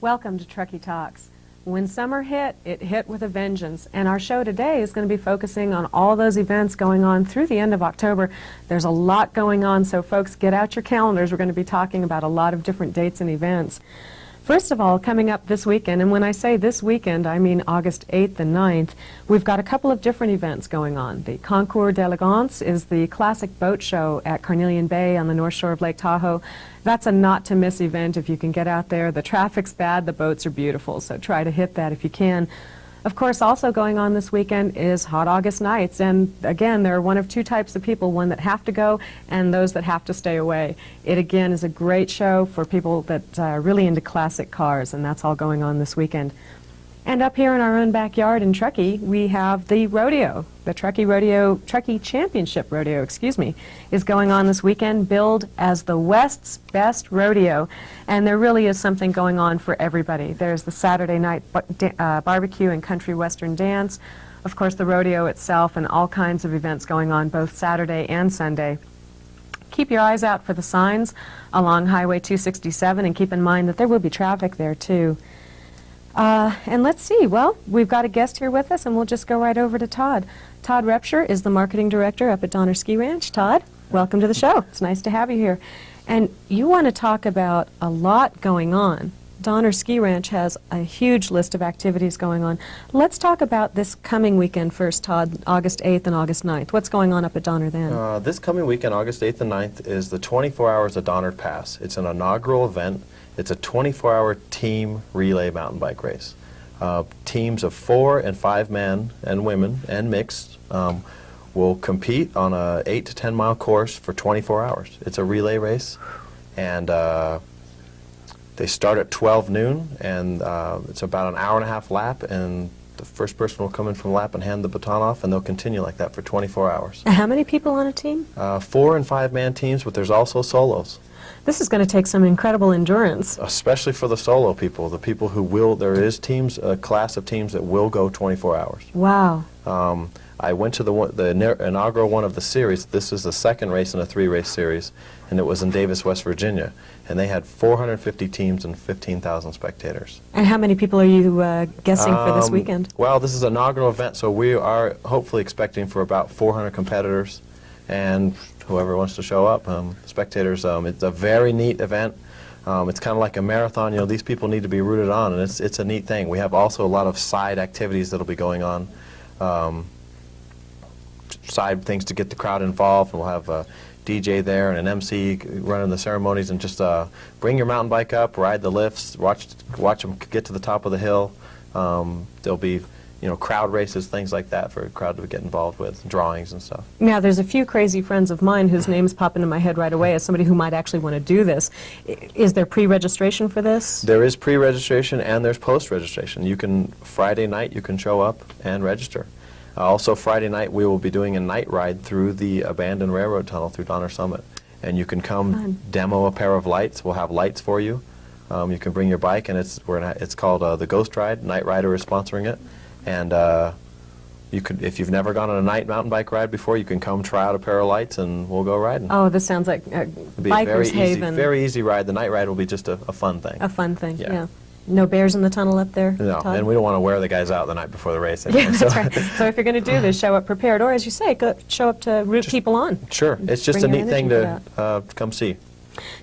Welcome to Truckee Talks. When summer hit, it hit with a vengeance, and our show today is going to be focusing on all those events going on through the end of October. There's a lot going on, so folks, get out your calendars. We're going to be talking about a lot of different dates and events. First of all, coming up this weekend, and when I say this weekend, I mean August 8th and 9th, we've got a couple of different events going on. The Concours d'Elegance is the classic boat show at Carnelian Bay on the north shore of Lake Tahoe. That's a not-to-miss event if you can get out there. The traffic's bad, the boats are beautiful, so try to hit that if you can. Of course, also going on this weekend is Hot August Nights, and again, there are one of two types of people, one that have to go and those that have to stay away. It again is a great show for people that are really into classic cars, and that's all going on this weekend. And up here in our own backyard in Truckee, we have the rodeo. The Truckee Championship Rodeo, is going on this weekend, billed as the West's best rodeo. And there really is something going on for everybody. There's the Saturday night barbecue and country western dance. Of course, the rodeo itself and all kinds of events going on both Saturday and Sunday. Keep your eyes out for the signs along Highway 267 and keep in mind that there will be traffic there too. And let's see, well, we've got a guest here with us, and we'll just go right over to Todd. Todd Repsher is the marketing director up at Donner Ski Ranch. Todd, welcome to the show. It's nice to have you here. And you want to talk about a lot going on. Donner Ski Ranch has a huge list of activities going on. Let's talk about this coming weekend first, Todd, August 8th and August 9th. What's going on up at Donner then? This coming weekend, August 8th and 9th, is the 24 Hours of Donner Pass. It's an inaugural event. It's a 24-hour team relay mountain bike race. Teams of 4 and 5 men and women and mixed will compete on a 8 to 10 mile course for 24 hours. It's a relay race, and they start at 12 noon, and it's about an hour and a half lap, and the first person will come in from lap and hand the baton off, and they'll continue like that for 24 hours. How many people on a team? 4 and 5 man teams, but there's also solos. This is going to take some incredible endurance. Especially for the solo people, the people who will, there is teams, a class of teams that will go 24 hours. Wow. I went to the inaugural one of the series. This is the second race in a 3-race series, and it was in Davis, West Virginia. And they had 450 teams and 15,000 spectators. And how many people are you guessing for this weekend? Well, this is an inaugural event, so we are hopefully expecting for about 400 competitors. And whoever wants to show up, spectators. It's a very neat event. It's kind of like a marathon. You know, these people need to be rooted on, and it's a neat thing. We have also a lot of side activities that'll be going on, side things to get the crowd involved. And we'll have a DJ there and an MC running the ceremonies, and just bring your mountain bike up, ride the lifts, watch them get to the top of the hill. There'll be, you know, crowd races, things like that for a crowd to get involved with, drawings and stuff. Now, there's a few crazy friends of mine whose names pop into my head right away as somebody who might actually want to do this. Is there pre-registration for this? There is pre-registration and there's post-registration. You can, Friday night, you can show up and register. Also, Friday night, we will be doing a night ride through the abandoned railroad tunnel through Donner Summit. And you can come demo a pair of lights. We'll have lights for you. You can bring your bike, and it's called the Ghost Ride. Night Rider is sponsoring it. And you could, if you've never gone on a night mountain bike ride before, you can come try out a pair of lights, and we'll go riding. Oh, this sounds like a biker's haven. Very easy ride. The night ride will be just a fun thing. A fun thing, yeah. No bears in the tunnel up there, No, Todd? And we don't want to wear the guys out the night before the race. Anyway, yeah, that's right. So if you're going to do this, show up prepared, or as you say, show up to root people on. Sure. It's just a neat thing to come see.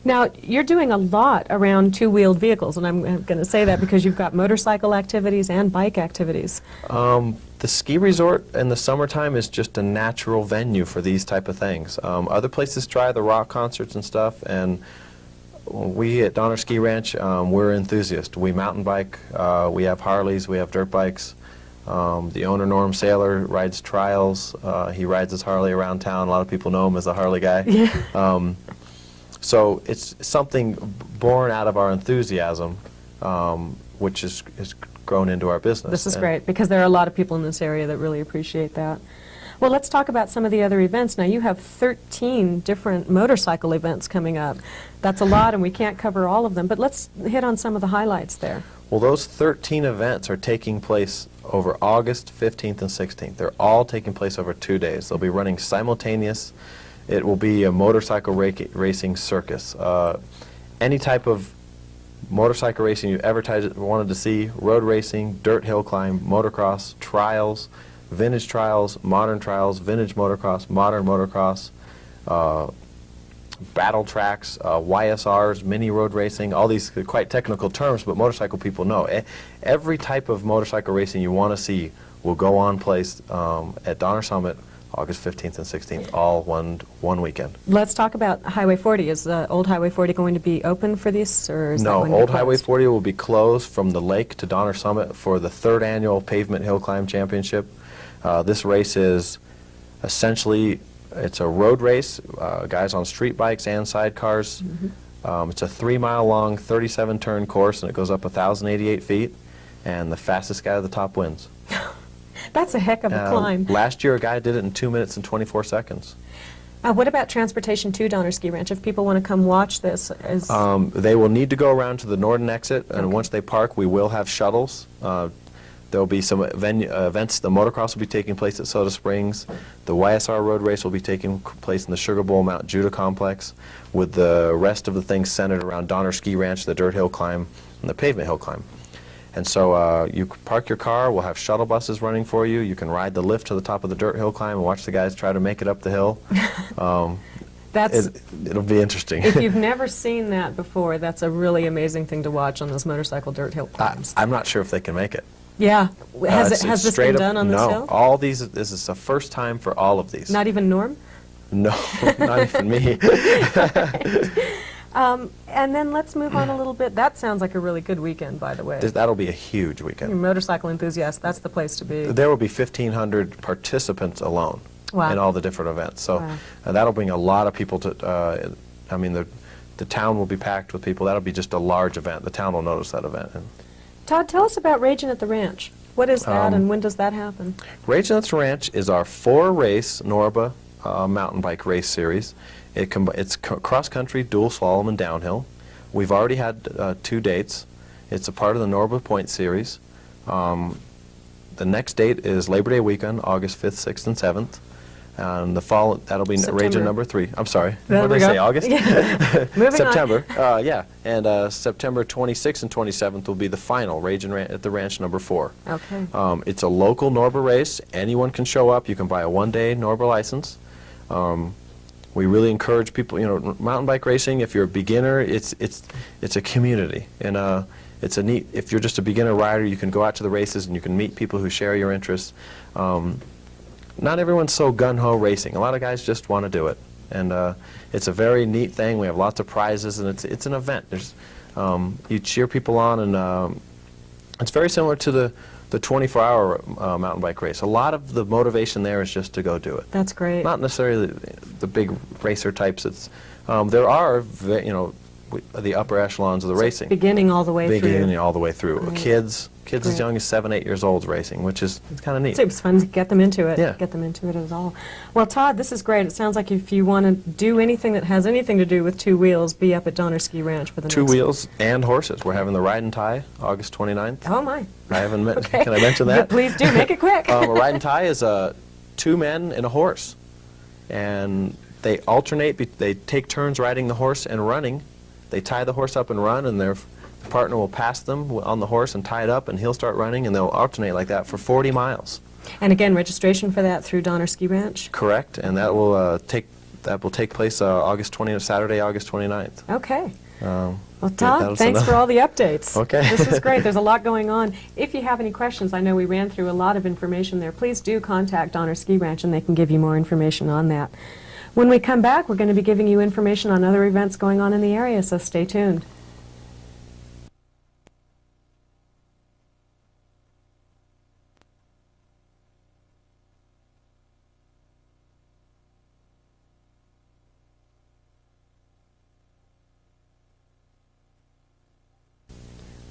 Now, you're doing a lot around two-wheeled vehicles, and I'm going to say that because you've got motorcycle activities and bike activities. The ski resort in the summertime is just a natural venue for these type of things. Other places try the rock concerts and stuff, and we at Donner Ski Ranch, we're enthusiasts. We mountain bike, we have Harleys, we have dirt bikes. The owner, Norm Saylor, rides trials. He rides his Harley around town. A lot of people know him as the Harley guy. Yeah. So it's something born out of our enthusiasm, which has grown into our business. This is great, because there are a lot of people in this area that really appreciate that. Well, let's talk about some of the other events. Now, you have 13 different motorcycle events coming up. That's a lot, and we can't cover all of them, but let's hit on some of the highlights there. Well, those 13 events are taking place over August 15th and 16th. They're all taking place over 2 days. They'll be running simultaneous. It will be a motorcycle racing circus. Any type of motorcycle racing you ever wanted to see, road racing, dirt hill climb, motocross, trials, vintage trials, vintage motocross, modern motocross, battle tracks, YSRs, mini road racing, all these quite technical terms, but motorcycle people know. Every type of motorcycle racing you want to see will go on place at Donner Summit August 15th and 16th, all one weekend. Let's talk about Highway 40. Is Old Highway 40 going to be open for this, or is that going to be Old closed? Highway 40 will be closed from the lake to Donner Summit for the 3rd annual Pavement Hill Climb Championship. This race is essentially, it's a road race, guys on street bikes and sidecars. It's a 3-mile long, 37-turn course, and it goes up 1,088 feet, and the fastest guy to the top wins. That's a heck of a climb. Last year, a guy did it in 2 minutes and 24 seconds. What about transportation to Donner Ski Ranch? If people want to come watch this, they will need to go around to the Norden exit, and once they park, we will have shuttles. There will be some events. The motocross will be taking place at Soda Springs. The YSR road race will be taking place in the Sugar Bowl Mount Judah complex, with the rest of the things centered around Donner Ski Ranch, the dirt hill climb, and the pavement hill climb. And so you park your car, we'll have shuttle buses running for you. You can ride the lift to the top of the dirt hill climb and watch the guys try to make it up the hill. It'll be interesting. If you've never seen that before, that's a really amazing thing to watch on those motorcycle dirt hill climbs. I'm not sure if they can make it. Yeah. Has this been done on this hill? No, all these, this is the first time for all of these. Not even Norm? No, not even me. And then let's move on a little bit. That sounds like a really good weekend, by the way. That'll be a huge weekend. You're motorcycle enthusiasts, that's the place to be. There will be 1,500 participants alone in all the different events. So that'll bring a lot of people to, I mean, the town will be packed with people. That'll be just a large event. The town will notice that event. Todd, tell us about Ragin' at the Ranch. What is that, and when does that happen? Ragin' at the Ranch is our 4-race Norba mountain bike race series. It's cross-country, dual slalom, and downhill. We've already had 2 dates. It's a part of the Norba Point series. The next date is Labor Day weekend, August 5th, 6th, and 7th. And the fall, that'll be Ragin' number 3. I'm sorry. What did I say, August? Yeah. Moving September. Yeah. And September 26th and 27th will be the final, Ragin' at the Ranch number 4. Okay. It's a local Norba race. Anyone can show up. You can buy a 1-day Norba license. We really encourage people, you know, mountain bike racing, if you're a beginner, it's a community. And it's a neat, if you're just a beginner rider, you can go out to the races and you can meet people who share your interests. Not everyone's so gung-ho racing. A lot of guys just want to do it. And it's a very neat thing. We have lots of prizes, and it's an event. There's, you cheer people on, and it's very similar to the 24-hour mountain bike race. A lot of the motivation there is just to go do it. That's great. Not necessarily the big racer types. It's there are, you know, the upper echelons of the racing. Beginning all the way through. Beginning all the way through. Right. Kids as young as 7, 8 years old racing, which is kind of neat. So it's fun to get them into it. Yeah. Get them into it at all. Well, Todd, this is great. It sounds like if you want to do anything that has anything to do with 2 wheels, be up at Donner Ski Ranch for the 2 next wheels and horses. We're having the Ride and Tie August 29th. Oh my. I haven't Okay. Can I mention that? Yeah, please do. Make it quick. A Ride and Tie is 2 men and a horse, and they alternate. They take turns riding the horse and running. They tie the horse up and run, and their partner will pass them on the horse and tie it up, and he'll start running, and they'll alternate like that for 40 miles. And again, registration for that through Donner Ski Ranch? Correct, and that will take place Saturday, August 29th. Okay. Well, yeah, Todd, thanks for all the updates. Okay. This is great. There's a lot going on. If you have any questions, I know we ran through a lot of information there. Please do contact Donner Ski Ranch, and they can give you more information on that. When we come back, we're going to be giving you information on other events going on in the area, so stay tuned.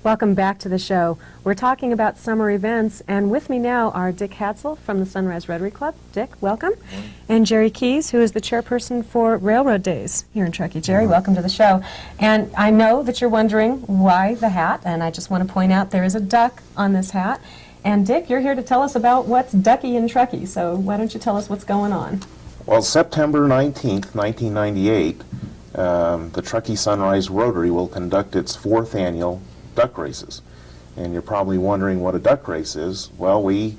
Welcome back to the show. We're talking about summer events, and with me now are Dick Hatzel from the Sunrise Rotary Club. Dick, welcome. And Jerry Keys, who is the chairperson for Railroad Days here in Truckee. Jerry, welcome to the show. And I know that you're wondering why the hat, and I just want to point out there is a duck on this hat. And Dick, you're here to tell us about what's ducky in Truckee, so why don't you tell us what's going on? Well, September 19th, 1998, the Truckee Sunrise Rotary will conduct its 4th annual duck races. And you're probably wondering what a duck race is. Well, we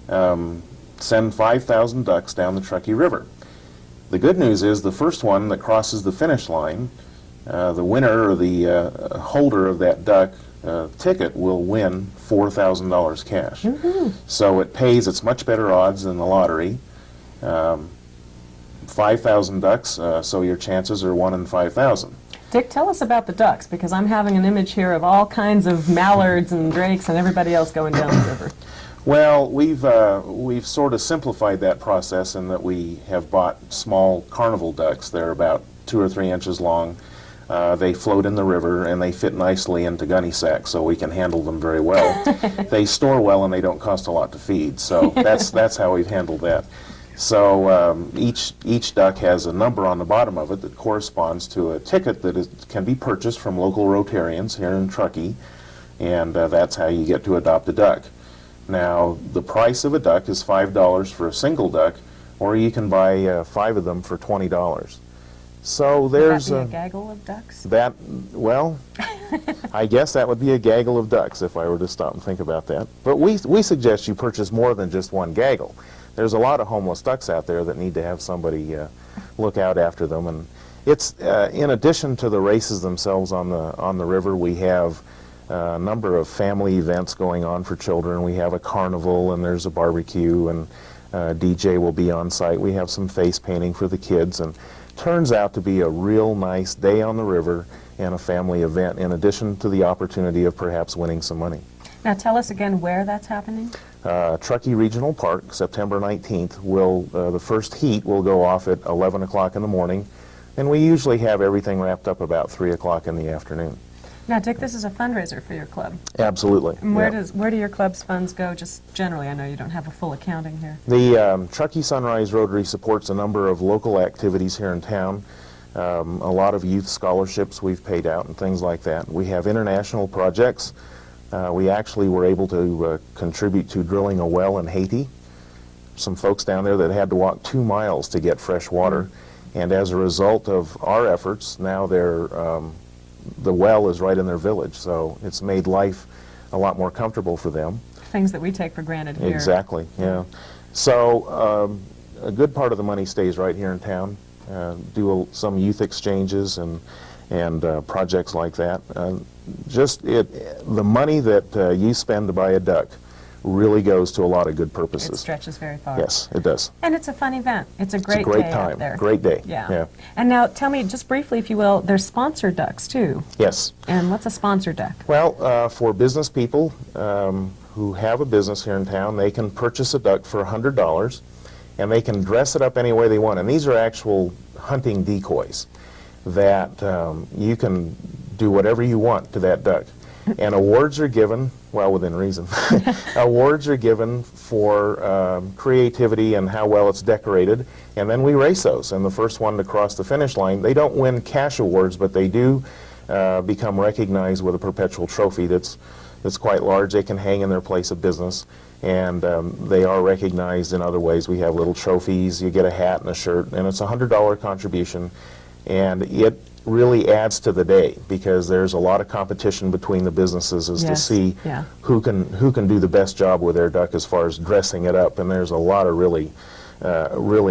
send 5,000 ducks down the Truckee River. The good news is the first one that crosses the finish line, the winner or the holder of that duck ticket will win $4,000 cash. Mm-hmm. So it pays, it's much better odds than the lottery. 5,000 ducks, so your chances are 1 in 5,000. Dick, tell us about the ducks, because I'm having an image here of all kinds of mallards and drakes and everybody else going down the river. Well, we've sort of simplified that process in that we have bought small carnival ducks. They're about 2 or 3 inches long. They float in the river and they fit nicely into gunny sacks, so we can handle them very well. They store well and they don't cost a lot to feed, so that's how we've handled that. So each duck has a number on the bottom of it that corresponds to a ticket that can be purchased from local Rotarians here in Truckee, and that's how you get to adopt a duck. Now, the price of a duck is $5 for a single duck, or you can buy 5 of them for $20. So there's Would that be a gaggle of ducks? Well, I guess that would be a gaggle of ducks if I were to stop and think about that. But we suggest you purchase more than just one gaggle. There's a lot of homeless ducks out there that need to have somebody look out after them. And it's in addition to the races themselves on the river, we have a number of family events going on for children. We have a carnival and there's a barbecue, and DJ will be on site. We have some face painting for the kids, and turns out to be a real nice day on the river and a family event, in addition to the opportunity of perhaps winning some money. Now tell us again where that's happening. Truckee Regional Park, September 19th. The first heat will go off at 11 o'clock in the morning, and we usually have everything wrapped up about 3 o'clock in the afternoon. Now, Dick, this is a fundraiser for your club. Absolutely. And where yeah. do your club's funds go, just generally? I know you don't have a full accounting here. The Truckee Sunrise Rotary supports a number of local activities here in town. A lot of youth scholarships we've paid out and things like that. We have international projects. We actually were able to contribute to drilling a well in Haiti. Some folks down there that had to walk 2 miles to get fresh water. And as a result of our efforts, now the well is right in their village, so it's made life a lot more comfortable for them. Things that we take for granted here. Exactly, yeah. So a good part of the money stays right here in town. Some youth exchanges and projects like that. The money that you spend to buy a duck really goes to a lot of good purposes. It stretches very far. Yes, it does. And it's a fun event. It's a great great day time. out there. Great day. Yeah. And now tell me, just briefly, if you will, there's sponsored ducks too. Yes. And what's a sponsored duck? Well, for business people who have a business here in town, they can purchase a duck for $100, and they can dress it up any way they want. And these are actual hunting decoys that you can do whatever you want to that duck. And awards are given, well, within reason. Awards are given for creativity and how well it's decorated, and then we race those. And the first one to cross the finish line, they don't win cash awards, but they do become recognized with a perpetual trophy that's quite large. They can hang in their place of business, and they are recognized in other ways. We have little trophies. You get a hat and a shirt, and it's a $100 contribution, and it really adds to the day, because there's a lot of competition between the businesses as to see who can do the best job with their duck as far as dressing it up, and there's a lot of really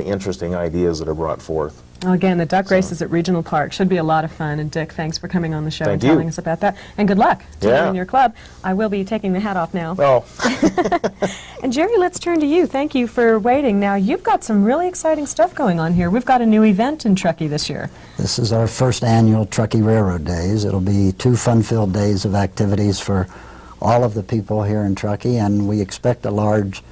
interesting ideas that are brought forth. Well, again, the duck races at Regional Park should be a lot of fun. And Dick, thanks for coming on the show and telling us about that. And good luck to you and your club. I will be taking the hat off now. Oh. And Jerry, let's turn to you. Thank you for waiting. Now, you've got some really exciting stuff going on here. We've got a new event in Truckee this year. This is our first annual Truckee Railroad Days. It'll be 2 fun-filled days of activities for all of the people here in Truckee, and we expect a large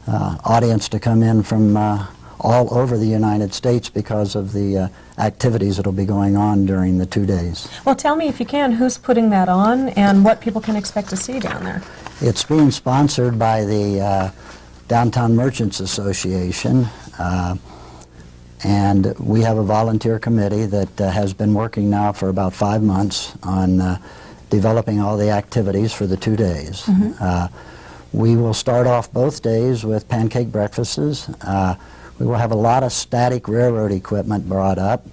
audience to come in from all over the United States because of the activities that will be going on during the 2 days. Well, tell me, if you can, who's putting that on and what people can expect to see down there. It's being sponsored by the Downtown Merchants Association, and we have a volunteer committee that has been working now for about 5 months on developing all the activities for the 2 days. We will start off both days with pancake breakfasts. We will have a lot of static railroad equipment brought up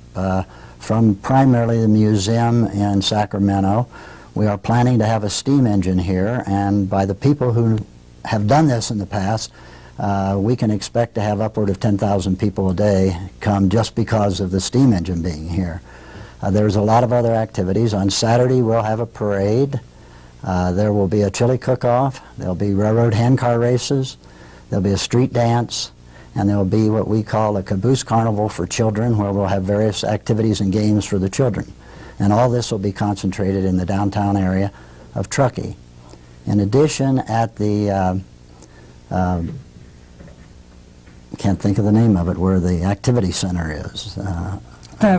from primarily the museum in Sacramento. We are planning to have a steam engine here, and by the people who have done this in the past, we can expect to have upward of 10,000 people a day come just because of the steam engine being here. There's a lot of other activities. On Saturday we'll have a parade. There will be a chili cook-off. There'll be railroad handcar races. There'll be a street dance. And there'll be what we call a caboose carnival for children, where we'll have various activities and games for the children. And all this will be concentrated in the downtown area of Truckee. In addition, at the, can't think of the name of it, where the activity center is. The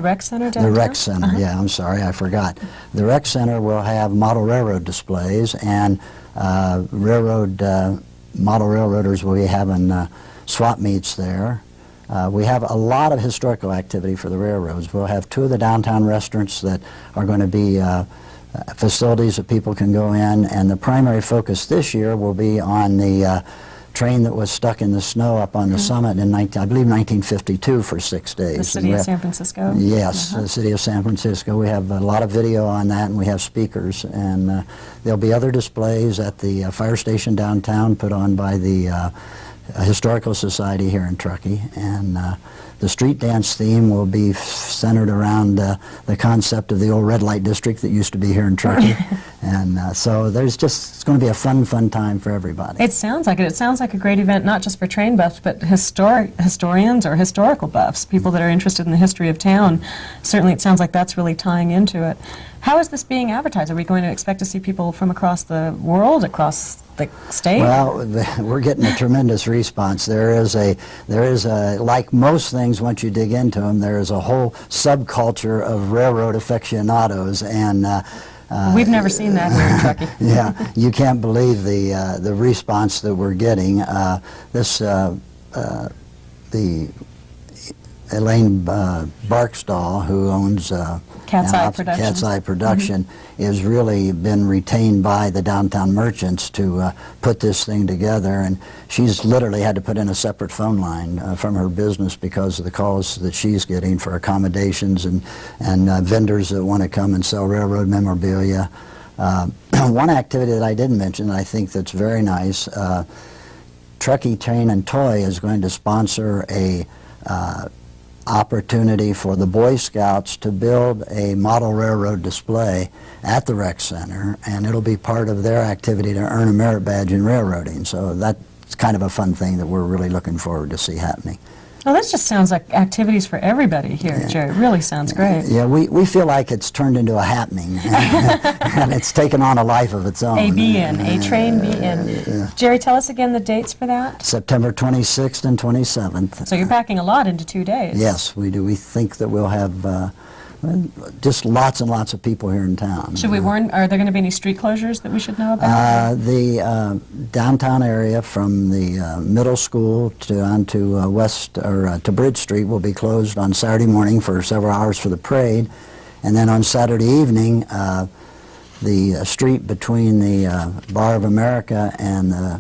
rec center downtown? The rec center, yeah, I'm sorry, I forgot. The rec center will have model railroad displays, and model railroaders will be having swap meets there. We have a lot of historical activity for the railroads. We'll have 2 of the downtown restaurants that are going to be facilities that people can go in, and the primary focus this year will be on the train that was stuck in the snow up on the summit in, I believe, 1952 for 6 days. The city of San Francisco? Yes, the city of San Francisco. We have a lot of video on that, and we have speakers, and there'll be other displays at the fire station downtown put on by the Historical Society here in Truckee, and the street dance theme will be centered around the concept of the old red light district that used to be here in Truckee. And so it's going to be a fun time for everybody. It sounds like it. It sounds like a great event, not just for train buffs, but historians or historical buffs, people that are interested in the history of town. Certainly it sounds like that's really tying into it. How is this being advertised? Are we going to expect to see people from across the world, across the state? Well, we're getting a tremendous response. There is a, like most things, once you dig into them, there is a whole subculture of railroad aficionados, and we've never seen that here in Truckee. Yeah, you can't believe the response that we're getting. The Elaine Barksdall, who owns Cat's Eye Production, is really been retained by the downtown merchants to put this thing together, and she's literally had to put in a separate phone line from her business because of the calls that she's getting for accommodations and vendors that want to come and sell railroad memorabilia. One activity that I didn't mention that I think that's very nice, Truckee Train and Toy is going to sponsor a opportunity for the Boy Scouts to build a model railroad display at the rec center, and it'll be part of their activity to earn a merit badge in railroading. So that's kind of a fun thing that we're really looking forward to see happening. Well, this just sounds like activities for everybody here, yeah. Jerry. It really sounds great. Yeah, we feel like it's turned into a happening, and it's taken on a life of its own. A be-in, a train be-in. Jerry, tell us again the dates for that. September 26th and 27th. So you're packing a lot into 2 days. Yes, we do. We think that we'll have just lots and lots of people here in town. Should we warn, are there going to be any street closures that we should know about? The downtown area from the middle school to onto to Bridge Street will be closed on Saturday morning for several hours for the parade, and then on Saturday evening the street between the Bar of America and the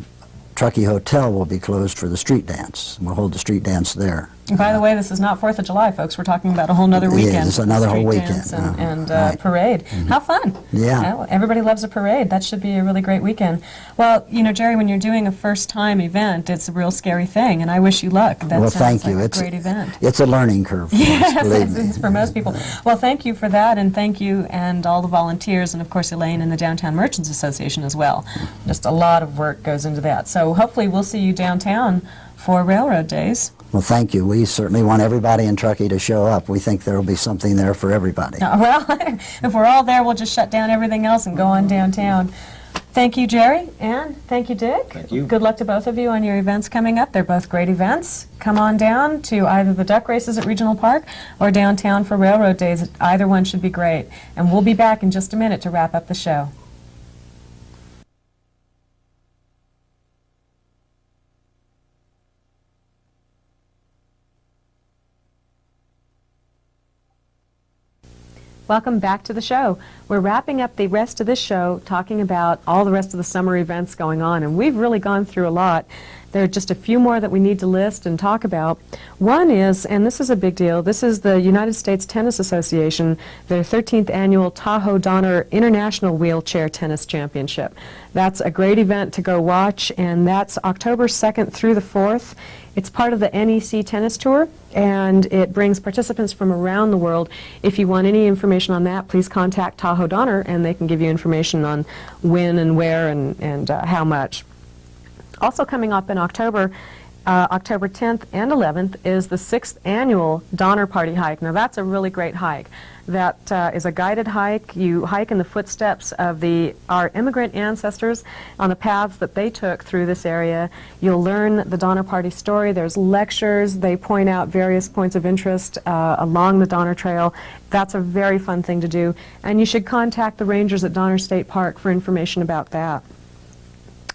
Truckee Hotel will be closed for the street dance. We'll hold the street dance there. And by the way, this is not 4th of July, folks. We're talking about a whole nother weekend. Yeah, it's another whole weekend. And right. Parade. Mm-hmm. How fun. Yeah. Well, everybody loves a parade. That should be a really great weekend. Well, you know, Jerry, when you're doing a first-time event, it's a real scary thing, and I wish you luck. That well, sounds thank like you. a great event. It's a learning curve for yes, us, believe me. It's for most people. Well, thank you for that, and thank you and all the volunteers, and of course Elaine and the Downtown Merchants Association as well. Just a lot of work goes into that. So hopefully we'll see you downtown for Railroad Days. Well, thank you. We certainly want everybody in Truckee to show up. We think there will be something there for everybody. Well, if we're all there, we'll just shut down everything else and go on downtown. Thank you, Jerry, and thank you, Dick. Thank you. Good luck to both of you on your events coming up. They're both great events. Come on down to either the duck races at Regional Park or downtown for Railroad Days. Either one should be great. And we'll be back in just a minute to wrap up the show. Welcome back to the show. We're wrapping up the rest of this show talking about all the rest of the summer events going on, and we've really gone through a lot. There are just a few more that we need to list and talk about. One is, and this is a big deal, this is the United States Tennis Association, their 13th annual Tahoe Donner International Wheelchair Tennis Championship. That's a great event to go watch, and that's October 2nd through the 4th. It's part of the NEC Tennis Tour, and it brings participants from around the world. If you want any information on that, please contact Tahoe Donner, and they can give you information on when and where and how much. Also coming up in October, October 10th and 11th, is the 6th annual Donner Party Hike. Now that's a really great hike. That is a guided hike. You hike in the footsteps of our immigrant ancestors on the paths that they took through this area. You'll learn the Donner Party story. There's lectures. They point out various points of interest along the Donner Trail. That's a very fun thing to do. And you should contact the rangers at Donner State Park for information about that.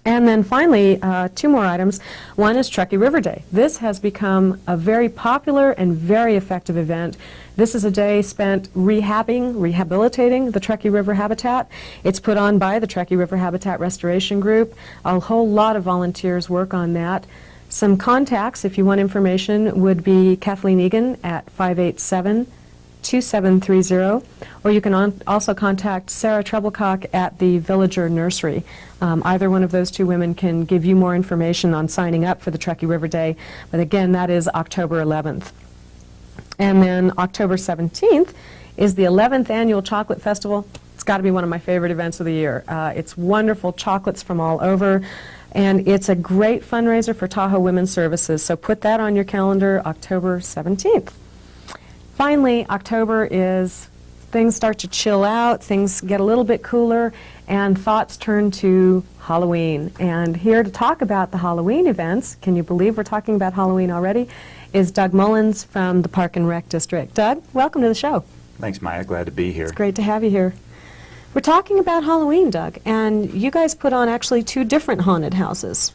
And then finally, two more items. One is Truckee River Day. This has become a very popular and very effective event. This is a day spent rehabilitating the Truckee River habitat. It's put on by the Truckee River Habitat Restoration Group. A whole lot of volunteers work on that. Some contacts, if you want information, would be Kathleen Egan at 587-2730, or you can also contact Sarah Treblecock at the Villager Nursery. Either one of those two women can give you more information on signing up for the Truckee River Day, but again, that is October 11th. And then October 17th is the 11th Annual Chocolate Festival. It's got to be one of my favorite events of the year. It's wonderful chocolates from all over, and it's a great fundraiser for Tahoe Women's Services, so put that on your calendar, October 17th. Finally, October is things start to chill out, things get a little bit cooler, and thoughts turn to Halloween. And here to talk about the Halloween events, can you believe we're talking about Halloween already, is Doug Mullins from the Park and Rec District. Doug, welcome to the show. Thanks, Maya. Glad to be here. It's great to have you here. We're talking about Halloween, Doug, and you guys put on actually two different haunted houses.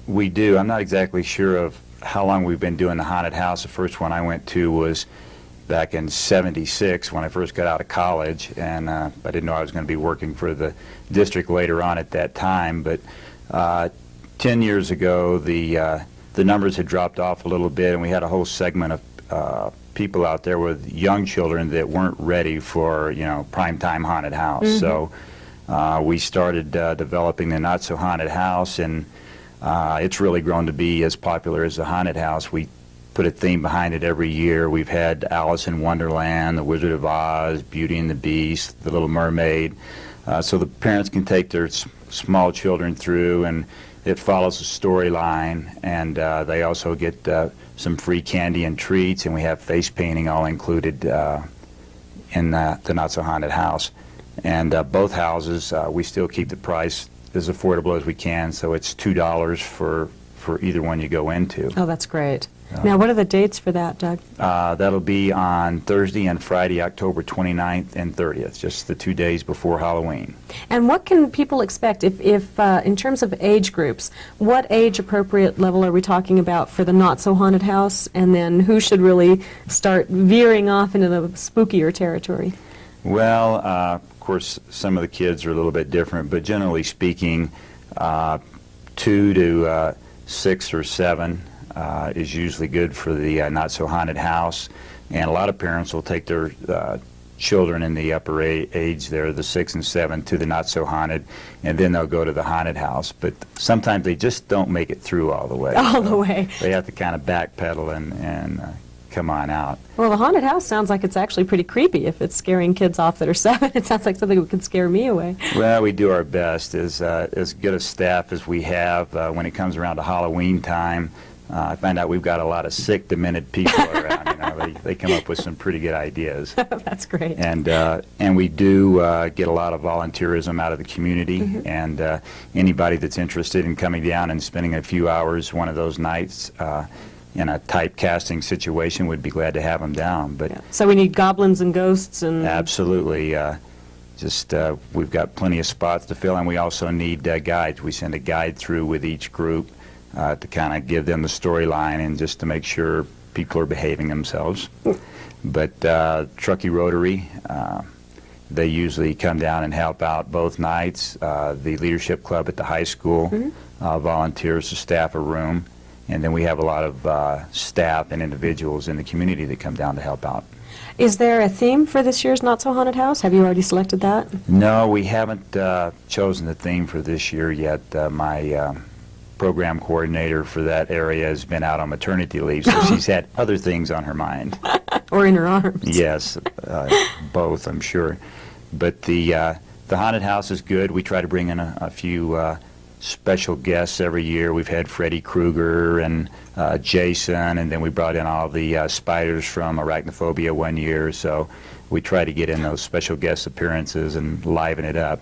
We do. I'm not exactly sure of how long we've been doing the haunted house. The first one I went to was back in '76 when I first got out of college, and I didn't know I was going to be working for the district later on at that time. But 10 years ago, the numbers had dropped off a little bit, and we had a whole segment of people out there with young children that weren't ready for, primetime haunted house. Mm-hmm. So we started developing the Not So Haunted House, and it's really grown to be as popular as the haunted house. We put a theme behind it every year. We've had Alice in Wonderland, The Wizard of Oz, Beauty and the Beast, The Little Mermaid, so the parents can take their small children through, and it follows a storyline, and they also get some free candy and treats, and we have face painting all included in the Not So Haunted House. And both houses, we still keep the price as affordable as we can, so it's $2 for either one you go into. Oh, that's great. Now, what are the dates for that, Doug? That'll be on Thursday and Friday, October 29th and 30th, just the 2 days before Halloween. And what can people expect if in terms of age groups, what age-appropriate level are we talking about for the Not-So-Haunted House, and then who should really start veering off into the spookier territory? Well, of course, some of the kids are a little bit different, but generally speaking, 2 to 6 or 7 is usually good for the Not-So-Haunted House, and a lot of parents will take their children in the upper age there, the 6 and 7, to the Not-So-Haunted, and then they'll go to the haunted house. But sometimes they just don't make it through all the way. All the way. They have to kind of backpedal and come on out. Well, the haunted house sounds like it's actually pretty creepy if it's scaring kids off that are 7. It sounds like something that could scare me away. Well, we do our best. As good a staff as we have, when it comes around to Halloween time, I find out we've got a lot of sick, demented people around. They come up with some pretty good ideas. That's great. And we do get a lot of volunteerism out of the community. Mm-hmm. And anybody that's interested in coming down and spending a few hours one of those nights in a typecasting situation, would be glad to have them down. But so we need goblins and ghosts and absolutely. We've got plenty of spots to fill, and we also need guides. We send a guide through with each group to kind of give them the storyline and just to make sure people are behaving themselves. But Truckee Rotary They usually come down and help out both nights. The leadership club at the high school volunteers to staff a room, and then we have a lot of staff and individuals in the community that come down to help out. Is there a theme for this year's Not So Haunted House? Have you already selected that? No, we haven't chosen the theme for this year yet. My program coordinator for that area has been out on maternity leave, so she's had other things on her mind. Or in her arms? Yes, both, I'm sure. But the haunted house is good. We try to bring in a few special guests every year. We've had Freddy Krueger and Jason, and then we brought in all the spiders from Arachnophobia one year. So we try to get in those special guest appearances and liven it up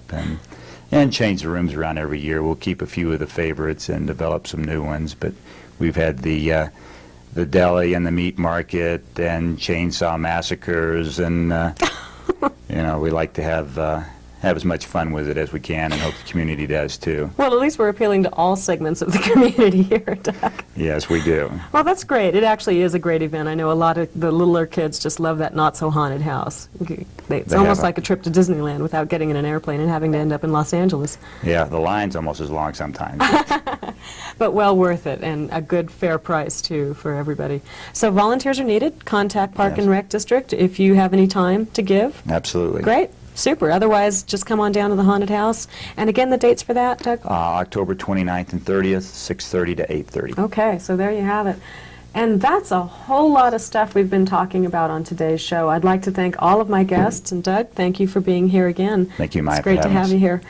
and change the rooms around every year. We'll keep a few of the favorites and develop some new ones. But we've had the deli and the meat market and chainsaw massacres, and you know, we like to have as much fun with it as we can, and hope the community does too. Well, at least we're appealing to all segments of the community here, Doug. Yes, we do. Well, that's great. It actually is a great event. I know a lot of the littler kids just love that not-so-haunted house. It's almost like a trip to Disneyland without getting in an airplane and having to end up in Los Angeles. Yeah, the line's almost as long sometimes. But well worth it, and a good, fair price, too, for everybody. So volunteers are needed. Contact Park and Rec District if you have any time to give. Absolutely. Great. Super. Otherwise, just come on down to the haunted house. And again, the dates for that, Doug? October 29th and 30th, 6:30 to 8:30. Okay, so there you have it. And that's a whole lot of stuff we've been talking about on today's show. I'd like to thank all of my guests, and Doug, thank you for being here again. Thank you, Maya. It's great to have you here.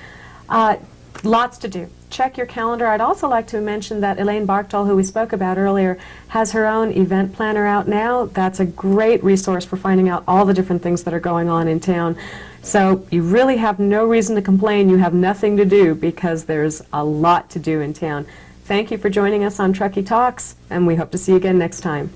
Lots to do. Check your calendar. I'd also like to mention that Elaine Barkdahl, who we spoke about earlier, has her own event planner out now. That's a great resource for finding out all the different things that are going on in town. So you really have no reason to complain you have nothing to do, because there's a lot to do in town. Thank you for joining us on Truckee Talks, and we hope to see you again next time.